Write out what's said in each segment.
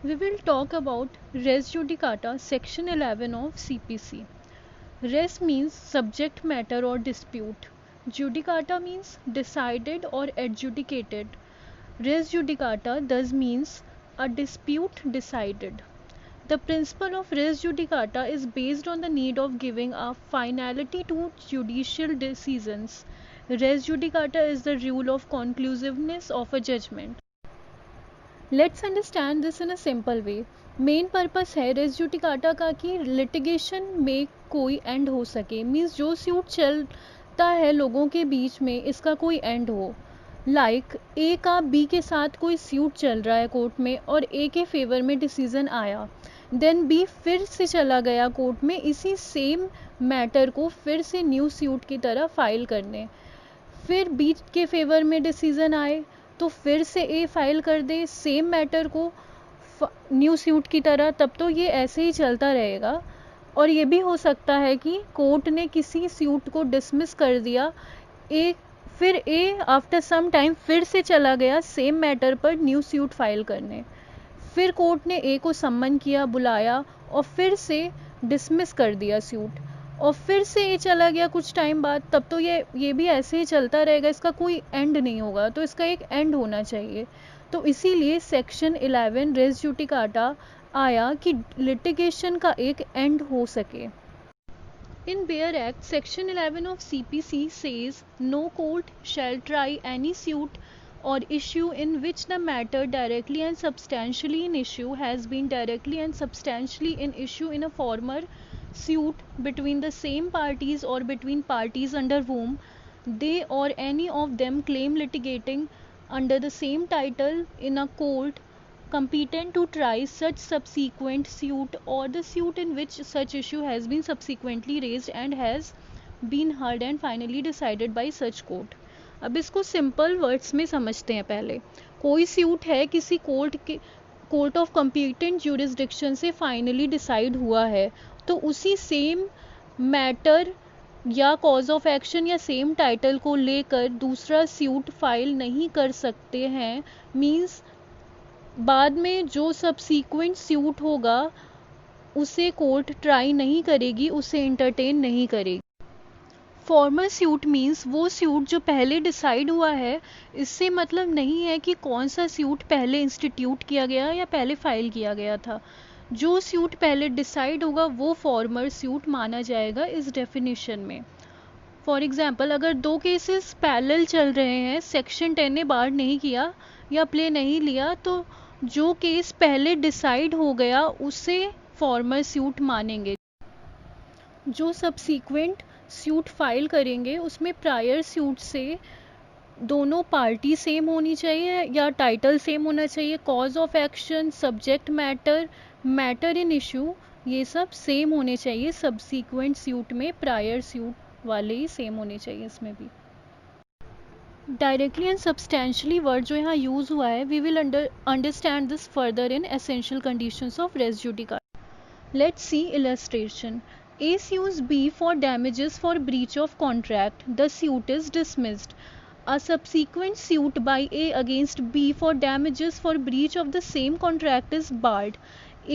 We will talk about res judicata, section 11 of CPC. Res means subject matter or dispute. Judicata means decided or adjudicated. Res judicata thus means a dispute decided. The principle of res judicata is based on the need of giving a finality to judicial decisions. Res judicata is the rule of conclusiveness of a judgment. Let's understand this in a simple way. Main purpose है res judicata का कि litigation में कोई and हो सके. Means जो suit चलता है लोगों के बीच में इसका कोई एंड हो. लाइक ए का बी के साथ कोई सूट चल रहा है कोर्ट में और ए के फेवर में डिसीजन आया. देन बी फिर से चला गया कोर्ट में इसी सेम मैटर को फिर से न्यू सूट की तरह फाइल करने. फिर बी के फेवर में डिसीजन आए तो फिर से ए फाइल कर दे सेम मैटर को न्यू सूट की तरह. तब तो ये ऐसे ही चलता रहेगा. और ये भी हो सकता है कि कोर्ट ने किसी सूट को डिसमिस कर दिया, फिर ए आफ्टर सम टाइम फिर से चला गया सेम मैटर पर न्यू सूट फाइल करने. फिर कोर्ट ने ए को सम्मन किया, बुलाया और फिर से डिसमिस कर दिया सूट और फिर से ये चला गया कुछ टाइम बाद. तब तो ये भी ऐसे ही चलता रहेगा, इसका कोई एंड नहीं होगा. तो इसका एक एंड होना चाहिए. तो इसीलिए सेक्शन 11 रेस जुडिकाटा आया कि लिटिगेशन का एक एंड हो सके. In Bayer Act, Section 11 of CPC says no court shall try any suit or issue in which the matter directly and substantially in issue has been directly and substantially in issue in a former suit between the same parties or between parties under whom they or any of them claim litigating under the same title in a court competent to try such subsequent suit or the suit in which such issue has been subsequently raised and has been heard and finally decided by such court. अब इसको simple words में समझते हैं. पहले कोई suit है किसी court of competent jurisdiction से फाइनली डिसाइड हुआ है तो उसी सेम मैटर या कॉज ऑफ एक्शन या सेम टाइटल को लेकर दूसरा सूट फाइल नहीं कर सकते हैं. मीन्स बाद में जो सबसीक्वेंट सूट होगा उसे कोर्ट ट्राई नहीं करेगी, उसे इंटरटेन नहीं करेगी. फॉर्मर सूट मीन्स वो सूट जो पहले डिसाइड हुआ है. इससे मतलब नहीं है कि कौन सा सूट पहले इंस्टीट्यूट किया गया या पहले फाइल किया गया था. जो सूट पहले डिसाइड होगा वो फॉर्मर सूट माना जाएगा इस डेफिनेशन में. फॉर एग्जाम्पल अगर दो केसेस पैरेलल चल रहे हैं, सेक्शन 10 ने बार नहीं किया या प्ले नहीं लिया, तो जो केस पहले डिसाइड हो गया उसे फॉर्मर सूट मानेंगे. जो सबसीक्वेंट सूट फाइल करेंगे उसमें प्रायर सूट से दोनों पार्टी सेम होनी चाहिए या टाइटल सेम होना चाहिए. Cause of action, subject matter, matter in issue, ये सब सेम होने चाहिए. सबसीक्वेंट सूट में प्रायर सूट वाले ही सेम होने चाहिए. इसमें भी डायरेक्टली एंड सब्सटेंशियली वर्ड जो यहाँ यूज़ हुआ है, we will understand this further in essential conditions of res judicata. Let's see illustration. A sues B for damages for breach of contract. The suit is dismissed. A subsequent suit by A against B for damages for breach of the same contract is barred.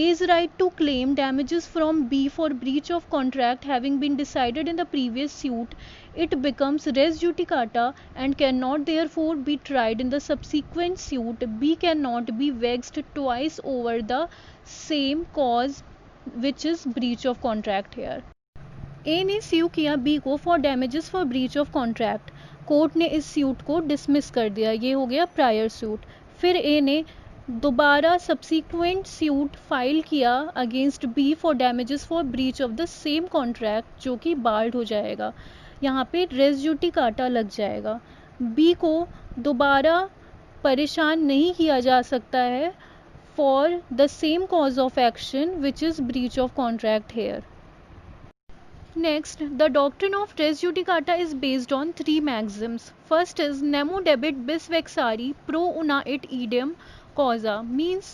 A's right to claim damages from B for breach of contract having been decided in the previous suit, it becomes res judicata and cannot therefore be tried in the subsequent suit. B cannot be vexed twice over the same cause which is breach of contract here. A ने स्यू किया B को for damages for breach of contract. Court ने इस suit को dismiss कर दिया, ये हो गया प्रायर सूट. फिर A ने दोबारा सब्सिक्वेंट सूट फाइल किया against B for damages for breach of the same contract, जो कि बार्ड हो जाएगा. यहाँ पे रेस जुडिकाटा लग जाएगा. B को दोबारा परेशान नहीं किया जा सकता है for the same cause of action which is breach of contract here. Next, the doctrine of res judicata is based on three maxims. First is nemo debet bis vexari pro una et idem causa, means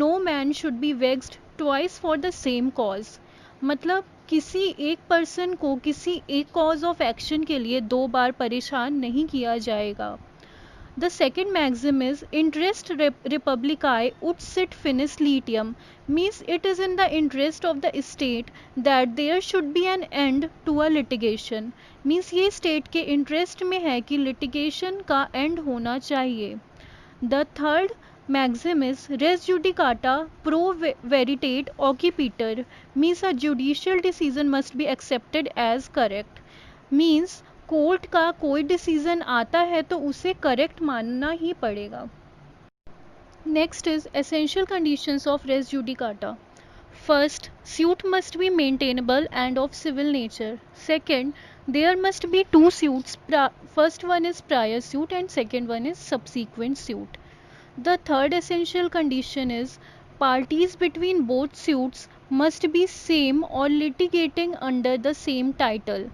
no man should be vexed twice for the same cause. मतलब किसी एक person को किसी एक cause of action के लिए दो बार परेशान नहीं किया जाएगा. The second maxim is interest republicae ut sit finis litium, means it is in the interest of the state that there should be an end to a litigation, means ये state के interest में है कि litigation का end होना चाहिए. The third maxim is res judicata pro veritate occipitur, means a judicial decision must be accepted as correct, means court का कोई डिसीजन आता है तो उसे करेक्ट मानना ही पड़ेगा. Next is essential conditions of res judicata. First, suit must be maintainable and of civil nature. Second, there must be two suits. First one is prior suit and second one is subsequent suit. The third essential condition is parties between both suits must be same or litigating under the same title,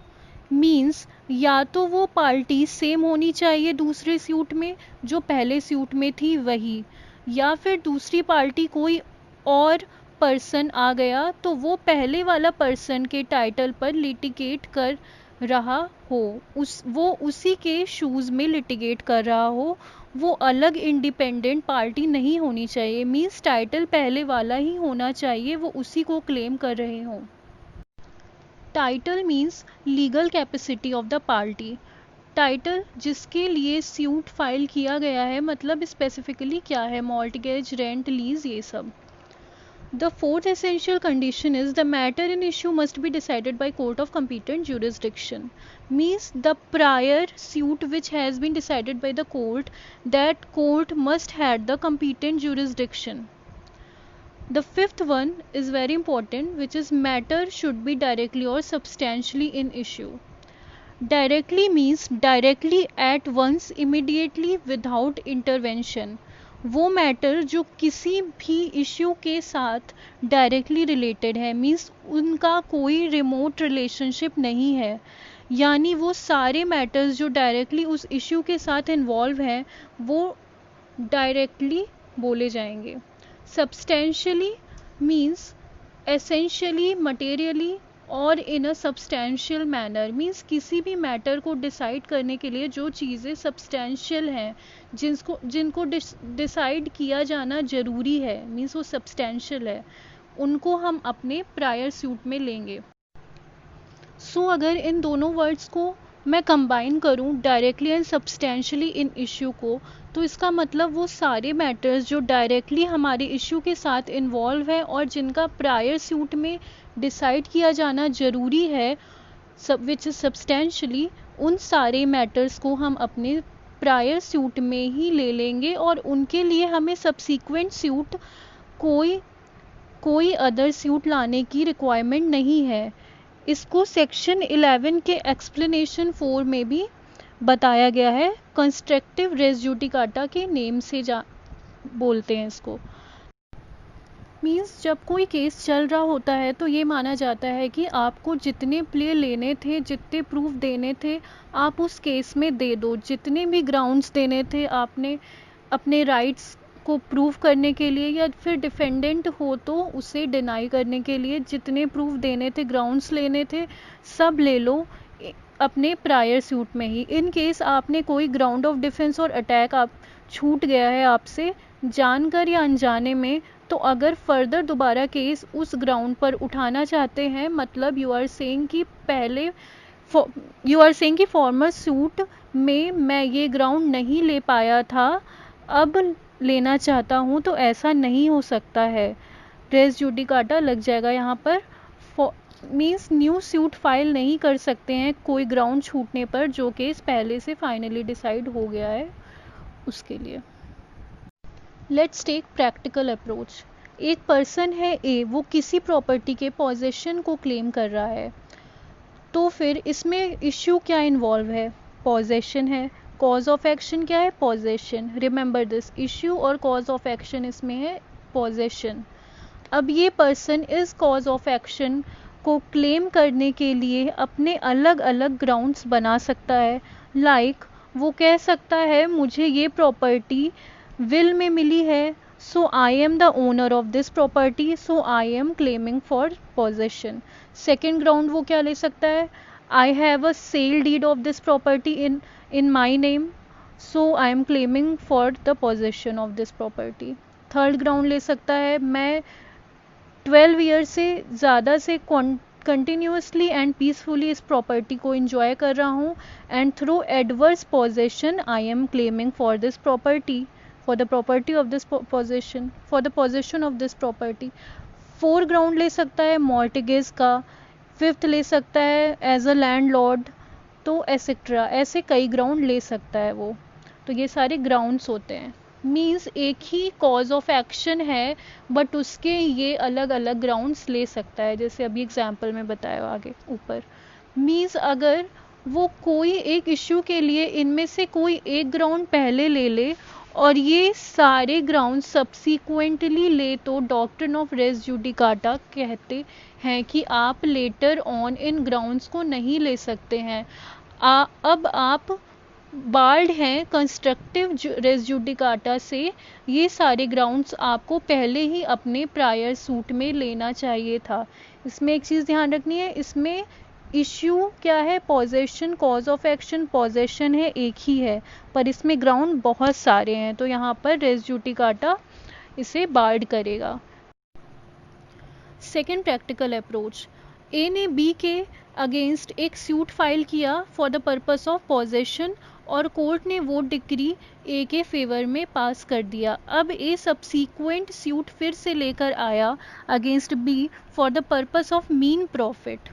means या तो वो party same होनी चाहिए दूसरे suit में जो पहले suit में थी वही, या फिर दूसरी पार्टी कोई और पर्सन आ गया तो वो पहले वाला पर्सन के टाइटल पर लिटिगेट कर रहा हो, वो उसी के शूज़ में लिटिगेट कर रहा हो, वो अलग इंडिपेंडेंट पार्टी नहीं होनी चाहिए. मीन्स टाइटल पहले वाला ही होना चाहिए, वो उसी को क्लेम कर रहे हों. Title means legal capacity of the party. Title जिसके लिए सूट फाइल किया गया है, मतलब स्पेसिफिकली क्या है, मॉर्टगेज, रेंट, लीज, ये सब. The fourth essential condition is the matter in issue must be decided by court of competent jurisdiction, means the prior suit which has been decided by the court, that court must have the competent jurisdiction. The fifth one is very important, which is matter should be directly or substantially in issue. Directly means directly at once, immediately, without intervention. वो matter जो किसी भी issue के साथ directly related है, means उनका कोई remote relationship नहीं है, यानी वो सारे मैटर्स जो डायरेक्टली उस इश्यू के साथ इन्वॉल्व हैं वो डायरेक्टली बोले जाएंगे. Substantially means essentially, materially और in a substantial manner, means किसी भी मैटर को डिसाइड करने के लिए जो चीज़ें सब्सटेंशियल हैं, जिनको डिसाइड किया जाना ज़रूरी है, मीन्स वो सब्सटेंशियल है, उनको हम अपने प्रायर सूट में लेंगे. सो अगर इन दोनों वर्ड्स को मैं कंबाइन करूं, directly and substantially in issue को, तो इसका मतलब वो सारे मैटर्स जो डायरेक्टली हमारे इश्यू के साथ इन्वॉल्व हैं और जिनका प्रायर सूट में डिसाइड किया जाना ज़रूरी है, विच इज़ सब्सटेंशियली, उन सारे मैटर्स को हम अपने प्रायर सूट में ही ले लेंगे और उनके लिए हमें सब्सीक्वेंट सूट कोई अदर सूट लाने की रिक्वायरमेंट नहीं है. इसको सेक्शन 11 के एक्सप्लेनेशन 4 में भी बताया गया है. कंस्ट्रक्टिव रेस जुडिकाटा के नेम से बोलते हैं इसको. मीन्स जब कोई केस चल रहा होता है तो ये माना जाता है कि आपको जितने प्ले लेने थे, जितने प्रूफ देने थे, आप उस केस में दे दो. जितने भी ग्राउंड्स देने थे आपने अपने राइट्स को प्रूव करने के लिए, या फिर डिफेंडेंट हो तो उसे डिनाई करने के लिए जितने प्रूफ देने थे, ग्राउंड्स लेने थे, सब ले लो अपने प्रायर सूट में ही. इन केस आपने कोई ग्राउंड ऑफ डिफेंस और अटैक आप छूट गया है आपसे जानकर या अनजाने में, तो अगर फर्दर दोबारा केस उस ग्राउंड पर उठाना चाहते हैं, मतलब यू आर सेइंग कि फॉर्मर सूट में मैं ये ग्राउंड नहीं ले पाया था, अब लेना चाहता हूँ, तो ऐसा नहीं हो सकता है. रेस जुडिकाटा लग जाएगा यहाँ पर. मीन्स न्यू सूट फाइल नहीं कर सकते हैं कोई ग्राउंड छूटने पर जो केस पहले से फाइनली डिसाइड हो गया है उसके लिए. Let's take practical approach. एक पर्सन है ए, वो किसी प्रॉपर्टी के पोजेशन को क्लेम कर रहा है, तो फिर इसमें इश्यू क्या इन्वॉल्व है, पोजेशन है. कॉज ऑफ एक्शन क्या है, पोजेशन. रिमेंबर दिस, इश्यू और कॉज ऑफ एक्शन इसमें है पोजेशन. अब ये पर्सन इस कॉज ऑफ एक्शन को क्लेम करने के लिए अपने अलग अलग ग्राउंड्स बना सकता है. लाइक वो कह सकता है मुझे ये प्रॉपर्टी विल में मिली है, so I am the owner of this property, so I am claiming for possession. Second ground वो क्या ले सकता है, I have a sale deed of this property in my name, so I am claiming for the possession of this property. Third ground ले सकता है, मैं 12 year से ज़्यादा से कंटिन्यूसली एंड पीसफुली इस प्रॉपर्टी को इंजॉय कर रहा हूँ, and through adverse possession I am claiming for this property, for the property of this possession, for the possession of this property. 4 ground ले सकता है मॉर्टिगेज का, 5th ले सकता है एज अ लैंडलॉर्ड, तो एसेट्रा, ऐसे कई ग्राउंड ले सकता है वो। तो ये सारे ग्राउंड्स होते हैं। मीन्स एक ही कॉज ऑफ एक्शन है बट उसके ये अलग अलग ग्राउंड्स ले सकता है, जैसे अभी एग्जांपल में बताया आगे ऊपर। मीन्स अगर वो कोई एक इश्यू के लिए इनमें से कोई एक ग्राउंड पहले ले ले और ये सारे ग्राउंड सब्सिक्वेंटली ले, तो डॉक्ट्रिन ऑफ रेस जुडिकाटा कहते हैं कि आप लेटर ऑन इन ग्राउंड्स को नहीं ले सकते हैं। अब आप बार्ड हैं कंस्ट्रक्टिव रेस जुडिकाटा से, ये सारे ग्राउंड्स आपको पहले ही अपने प्रायर सूट में लेना चाहिए था। इसमें एक चीज़ ध्यान रखनी है, इसमें इश्यू क्या है, पॉजेशन, कॉज ऑफ एक्शन पॉजेशन है, एक ही है, पर इसमें ग्राउंड बहुत सारे हैं, तो यहाँ पर रेस जुडिकाटा इसे बार्ड करेगा। सेकेंड प्रैक्टिकल अप्रोच, ए ने बी के अगेंस्ट एक सूट फाइल किया फॉर द पर्पस ऑफ पॉजेशन और कोर्ट ने वो डिक्री ए के फेवर में पास कर दिया। अब ए सब्सीक्वेंट सूट फिर से लेकर आया against B for the purpose of मीन प्रॉफिट।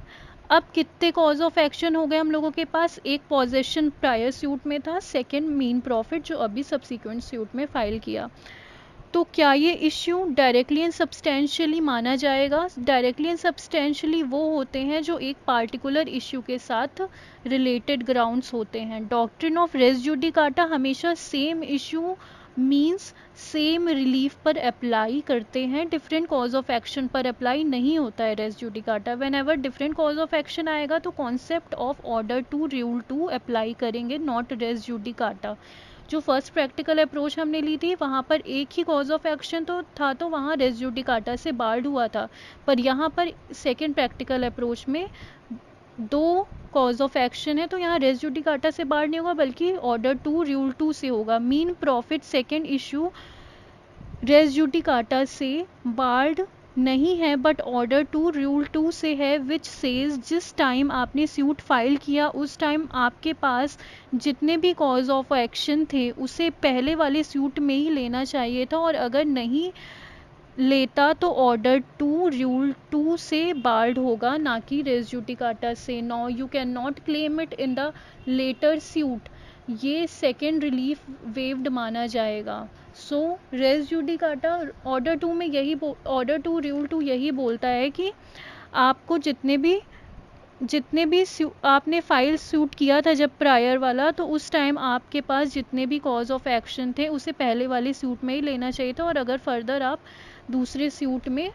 अब कितने कॉज ऑफ एक्शन हो गए हम लोगों के पास, एक पॉजेशन प्रायर सूट में था, सेकेंड मीन प्रॉफिट जो अभी सब्सीक्वेंट सूट में फाइल किया। तो क्या ये इश्यू डायरेक्टली एंड सब्सटेंशियली माना जाएगा? डायरेक्टली एंड सब्सटेंशियली वो होते हैं जो एक पार्टिकुलर इश्यू के साथ रिलेटेड ग्राउंड्स होते हैं। डॉक्ट्रिन ऑफ रेस जुडिकाटा हमेशा same issue means same relief पर अप्लाई करते हैं, डिफरेंट कॉज ऑफ एक्शन पर अप्लाई नहीं होता है res judicata. Whenever different cause of action आएगा तो concept of order two rule two apply करेंगे, नॉट रेस जुडिकाटा। जो फर्स्ट प्रैक्टिकल अप्रोच हमने ली थी वहाँ पर एक ही कॉज ऑफ एक्शन तो था, तो वहाँ रेस जुडिकाटा से बार्ड हुआ था, पर यहाँ पर सेकेंड प्रैक्टिकल अप्रोच में 2 कॉज ऑफ एक्शन है, तो यहाँ रेस जुडिकाटा से बार्ड नहीं होगा बल्कि ऑर्डर टू रूल 2 से होगा। Mean profit second issue raise judicata से बार्ड नहीं है बट ऑर्डर टू रूल 2 से है, विच सेज जिस टाइम आपने सूट फाइल किया उस टाइम आपके पास जितने भी कॉज ऑफ एक्शन थे उसे पहले वाले सूट में ही लेना चाहिए था, और अगर नहीं लेता तो ऑर्डर टू रूल 2 से बार्ड होगा, ना कि रेस जुडिकाटा से। No you can not claim it in the later suit, ये सेकेंड रिलीफ वेव्ड माना जाएगा। So res judicata order two में यही ऑर्डर टू रूल 2 यही बोलता है कि आपको जितने भी आपने फाइल सूट किया था जब प्रायर वाला, तो उस टाइम आपके पास जितने भी कॉज ऑफ एक्शन थे उसे पहले वाले सूट में ही लेना चाहिए था, और अगर फर्दर आप दूसरे सूट में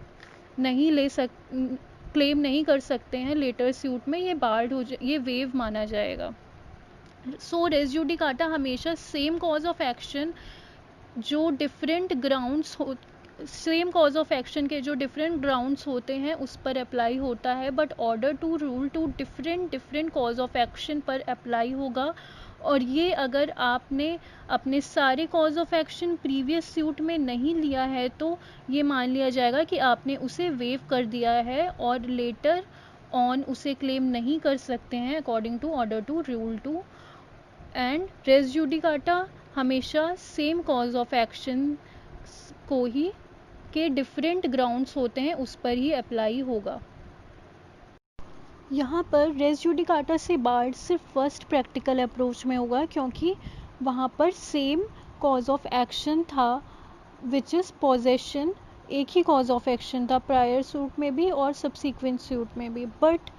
नहीं क्लेम नहीं कर सकते हैं लेटर सूट में, ये बार्ड ये वेव माना जाएगा। सो रेस जुडिकाटा हमेशा सेम कॉज ऑफ एक्शन जो different grounds same cause of action के जो डिफरेंट ग्राउंड्स होते हैं उस पर अप्लाई होता है, but order two rule 2 different cause of action पर अप्लाई होगा। और ये अगर आपने अपने सारे cause of action previous suit में नहीं लिया है तो ये मान लिया जाएगा कि आपने उसे वेव कर दिया है और लेटर ऑन उसे क्लेम नहीं कर सकते हैं according to order two rule 2। And res judicata हमेशा सेम कॉज ऑफ एक्शन को ही के डिफरेंट ग्राउंड्स होते हैं उस पर ही अप्लाई होगा। यहाँ पर रेस जुडिकाटा से बार्ड सिर्फ फर्स्ट प्रैक्टिकल अप्रोच में होगा, क्योंकि वहाँ पर सेम कॉज ऑफ एक्शन था विच इज़ पॉजेशन, एक ही कॉज ऑफ एक्शन था प्रायर सूट में भी और सब्सिक्वेंट सूट में भी। बट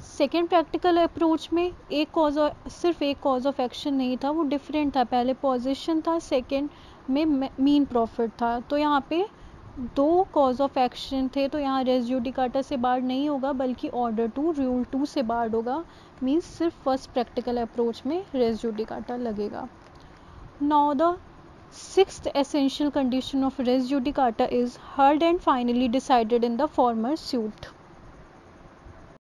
सेकेंड प्रैक्टिकल अप्रोच में सिर्फ एक कॉज ऑफ एक्शन नहीं था, वो डिफरेंट था, पहले पॉजेशन था, सेकेंड में मीन प्रॉफिट था। तो यहाँ पे 2 कॉज ऑफ एक्शन थे, तो यहाँ रेस जुडिकाटा से बार्ड नहीं होगा बल्कि ऑर्डर टू रूल 2 से बार्ड होगा। मीन्स सिर्फ फर्स्ट प्रैक्टिकल अप्रोच में रेस जुडिकाटा लगेगा। Now the 6th essential condition of res judicata is heard and finally decided in the former suit।